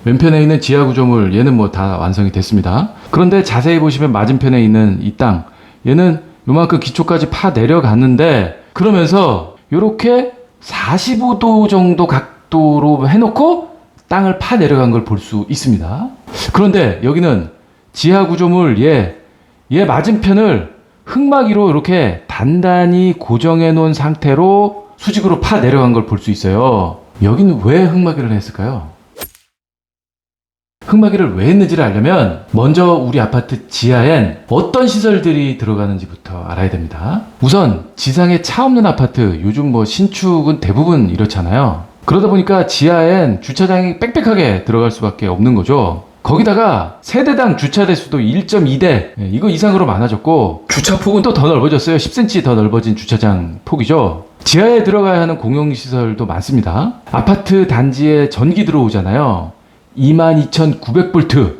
왼편에 있는 지하 구조물 얘는 뭐 다 완성이 됐습니다. 그런데 자세히 보시면 맞은편에 있는 이 땅, 얘는 요만큼 기초까지 파 내려갔는데 그러면서 요렇게 45도 정도 각도로 해놓고 땅을 파 내려간 걸 볼 수 있습니다. 그런데 여기는 지하 구조물 얘 맞은편을 흙막이로 이렇게 단단히 고정해 놓은 상태로 수직으로 파 내려간 걸 볼 수 있어요. 여기는 왜 흙막이를 했을까요? 흙막이를 왜 했는지를 알려면 먼저 우리 아파트 지하엔 어떤 시설들이 들어가는지부터 알아야 됩니다. 우선 지상에 차 없는 아파트, 요즘 뭐 신축은 대부분 이렇잖아요. 그러다 보니까 지하엔 주차장이 빽빽하게 들어갈 수밖에 없는 거죠. 거기다가 세대당 주차 대수도 1.2대 이거 이상으로 많아졌고 주차폭은 또 더 넓어졌어요. 10cm 더 넓어진 주차장 폭이죠. 지하에 들어가야 하는 공용시설도 많습니다. 아파트 단지에 전기 들어오잖아요. 22,900V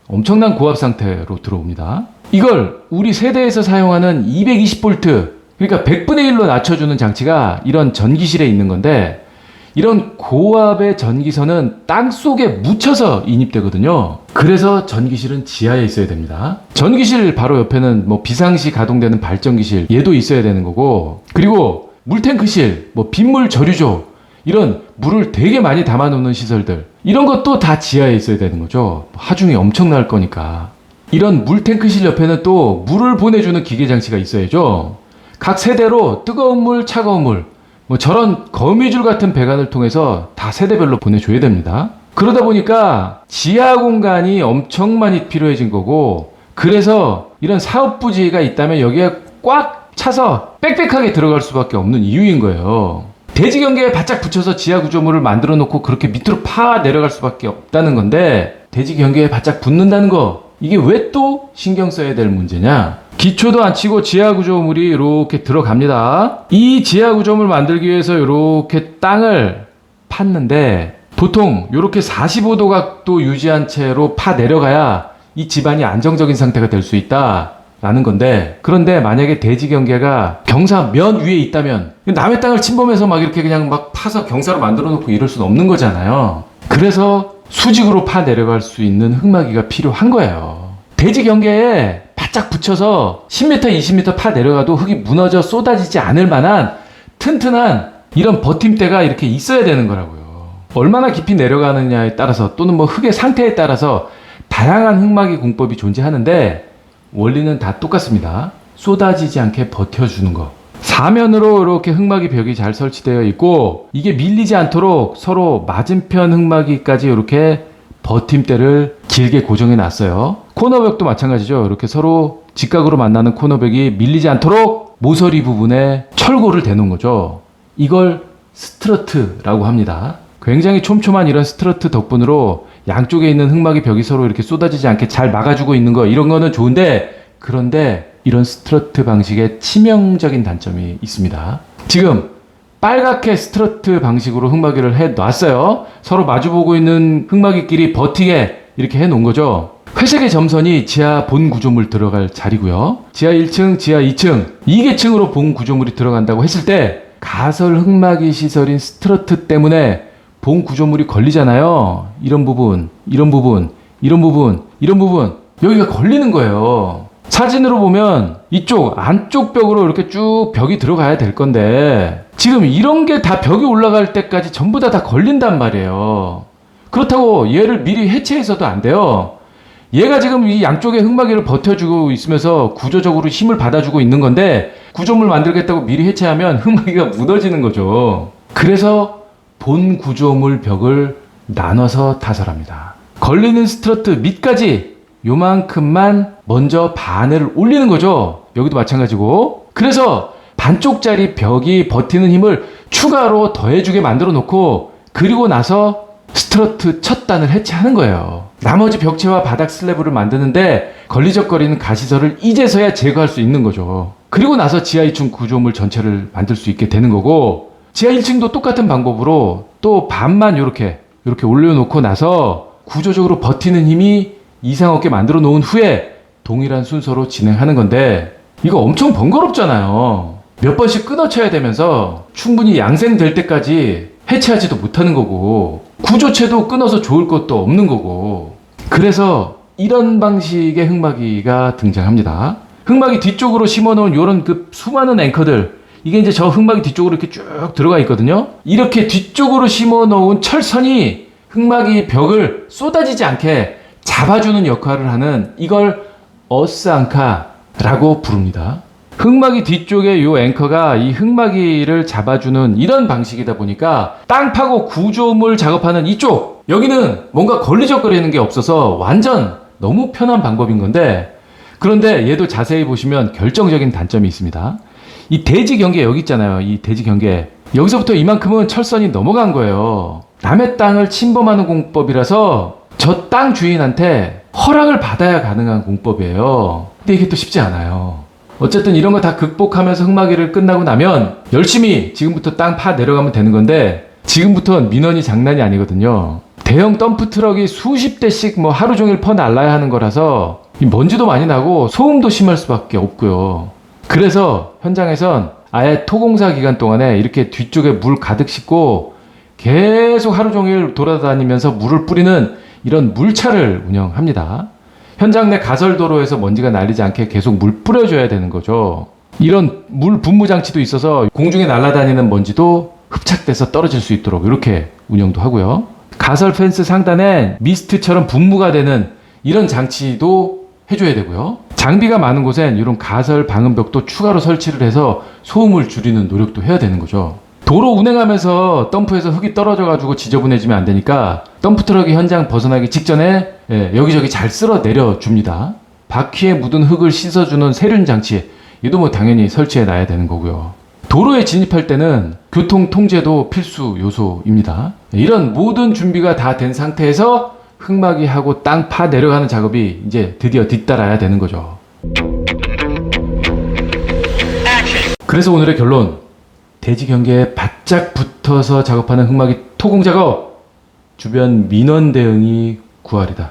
엄청난 고압 상태로 들어옵니다. 이걸 우리 세대에서 사용하는 220V 그러니까 100분의 1로 낮춰주는 장치가 이런 전기실에 있는 건데 이런 고압의 전기선은 땅속에 묻혀서 인입되거든요. 그래서 전기실은 지하에 있어야 됩니다. 전기실 바로 옆에는 뭐 비상시 가동되는 발전기실 얘도 있어야 되는 거고 그리고 물탱크실, 뭐 빗물 저류조 이런 물을 되게 많이 담아놓는 시설들 이런 것도 다 지하에 있어야 되는 거죠. 하중이 엄청날 거니까. 이런 물탱크실 옆에는 또 물을 보내주는 기계장치가 있어야죠. 각 세대로 뜨거운 물, 차가운 물 뭐 저런 거미줄 같은 배관을 통해서 다 세대별로 보내줘야 됩니다. 그러다 보니까 지하 공간이 엄청 많이 필요해진 거고 그래서 이런 사업 부지가 있다면 여기에 꽉 차서 빽빽하게 들어갈 수밖에 없는 이유인 거예요. 대지 경계에 바짝 붙여서 지하 구조물을 만들어 놓고 그렇게 밑으로 파 내려갈 수밖에 없다는 건데 대지 경계에 바짝 붙는다는 거 이게 왜 또 신경 써야 될 문제냐? 기초도 안 치고 지하 구조물이 이렇게 들어갑니다. 이 지하 구조물 만들기 위해서 이렇게 땅을 팠는데 보통 이렇게 45도 각도 유지한 채로 파 내려가야 이 집안이 안정적인 상태가 될 수 있다 라는 건데 그런데 만약에 대지 경계가 경사 면 위에 있다면 남의 땅을 침범해서 막 이렇게 그냥 막 파서 경사로 만들어 놓고 이럴 수는 없는 거잖아요. 그래서 수직으로 파 내려갈 수 있는 흙막이가 필요한 거예요. 대지 경계에 바짝 붙여서 10m, 20m 파 내려가도 흙이 무너져 쏟아지지 않을 만한 튼튼한 이런 버팀대가 이렇게 있어야 되는 거라고요. 얼마나 깊이 내려가느냐에 따라서 또는 뭐 흙의 상태에 따라서 다양한 흙막이 공법이 존재하는데 원리는 다 똑같습니다. 쏟아지지 않게 버텨주는 거. 사면으로 이렇게 흙막이 벽이 잘 설치되어 있고 이게 밀리지 않도록 서로 맞은편 흙막이까지 이렇게 버팀대를 길게 고정해 놨어요. 코너벽도 마찬가지죠. 이렇게 서로 직각으로 만나는 코너벽이 밀리지 않도록 모서리 부분에 철골을 대놓은 거죠. 이걸 스트러트라고 합니다. 굉장히 촘촘한 이런 스트러트 덕분으로 양쪽에 있는 흙막이 벽이 서로 이렇게 쏟아지지 않게 잘 막아주고 있는 거 이런 거는 좋은데 그런데 이런 스트러트 방식에 치명적인 단점이 있습니다. 지금 빨갛게 스트러트 방식으로 흙막이를 해 놨어요. 서로 마주보고 있는 흙막이끼리 버티게 이렇게 해 놓은 거죠. 회색의 점선이 지하 본 구조물 들어갈 자리고요. 지하 1층, 지하 2층, 2계층으로 본 구조물이 들어간다고 했을 때 가설 흙막이 시설인 스트러트 때문에 본 구조물이 걸리잖아요. 이런 부분, 이런 부분, 이런 부분, 이런 부분 여기가 걸리는 거예요. 사진으로 보면 이쪽 안쪽 벽으로 이렇게 쭉 벽이 들어가야 될 건데 지금 이런 게 다 벽이 올라갈 때까지 전부 다 걸린단 말이에요. 그렇다고 얘를 미리 해체해서도 안 돼요. 얘가 지금 이 양쪽의 흙막이를 버텨주고 있으면서 구조적으로 힘을 받아주고 있는 건데 구조물 만들겠다고 미리 해체하면 흙막이가 무너지는 거죠. 그래서 본 구조물 벽을 나눠서 타설합니다. 걸리는 스트러트 밑까지 요만큼만 먼저 바늘을 올리는 거죠. 여기도 마찬가지고. 그래서 반쪽짜리 벽이 버티는 힘을 추가로 더해주게 만들어 놓고 그리고 나서 스트러트 첫 단을 해체하는 거예요. 나머지 벽체와 바닥 슬래브를 만드는데 걸리적거리는 가시설을 이제서야 제거할 수 있는 거죠. 그리고 나서 지하 2층 구조물 전체를 만들 수 있게 되는 거고 지하 1층도 똑같은 방법으로 또 반만 이렇게 올려놓고 나서 구조적으로 버티는 힘이 이상 없게 만들어 놓은 후에 동일한 순서로 진행하는 건데 이거 엄청 번거롭잖아요. 몇 번씩 끊어쳐야 되면서 충분히 양생될 때까지 해체하지도 못하는 거고 구조체도 끊어서 좋을 것도 없는 거고 그래서 이런 방식의 흙막이가 등장합니다. 흙막이 뒤쪽으로 심어놓은 이런 그 수많은 앵커들 이게 이제 저 흙막이 뒤쪽으로 이렇게 쭉 들어가 있거든요. 이렇게 뒤쪽으로 심어놓은 철선이 흙막이 벽을 쏟아지지 않게 잡아주는 역할을 하는 이걸 어스앙카라고 부릅니다. 흙막이 뒤쪽에 요 앵커가 이 흙막이를 잡아주는 이런 방식이다 보니까 땅 파고 구조물 작업하는 이쪽 여기는 뭔가 걸리적거리는 게 없어서 완전 너무 편한 방법인 건데 그런데 얘도 자세히 보시면 결정적인 단점이 있습니다. 이 대지 경계 여기 있잖아요. 이 대지 경계 여기서부터 이만큼은 철선이 넘어간 거예요. 남의 땅을 침범하는 공법이라서 저 땅 주인한테 허락을 받아야 가능한 공법이에요. 근데 이게 또 쉽지 않아요. 어쨌든 이런 거 다 극복하면서 흙막이를 끝나고 나면 열심히 지금부터 땅 파 내려가면 되는 건데 지금부터는 민원이 장난이 아니거든요. 대형 덤프 트럭이 수십 대씩 뭐 하루 종일 퍼 날라야 하는 거라서 이 먼지도 많이 나고 소음도 심할 수밖에 없고요. 그래서 현장에선 아예 토공사 기간 동안에 이렇게 뒤쪽에 물 가득 싣고 계속 하루 종일 돌아다니면서 물을 뿌리는 이런 물차를 운영합니다. 현장 내 가설도로에서 먼지가 날리지 않게 계속 물 뿌려줘야 되는 거죠. 이런 물 분무 장치도 있어서 공중에 날아다니는 먼지도 흡착돼서 떨어질 수 있도록 이렇게 운영도 하고요. 가설 펜스 상단에 미스트처럼 분무가 되는 이런 장치도 해줘야 되고요. 장비가 많은 곳엔 이런 가설 방음벽도 추가로 설치를 해서 소음을 줄이는 노력도 해야 되는 거죠. 도로 운행하면서 덤프에서 흙이 떨어져가지고 지저분해지면 안 되니까 덤프 트럭이 현장 벗어나기 직전에 여기저기 잘 쓸어 내려줍니다. 바퀴에 묻은 흙을 씻어주는 세륜 장치 이도 뭐 당연히 설치해 놔야 되는 거고요. 도로에 진입할 때는 교통 통제도 필수 요소입니다. 이런 모든 준비가 다 된 상태에서 흙막이 하고 땅 파 내려가는 작업이 이제 드디어 뒤따라야 되는 거죠. 그래서 오늘의 결론 대지 경계에 바짝 붙어서 작업하는 흙막이 토공 작업 주변 민원 대응이 구할이다.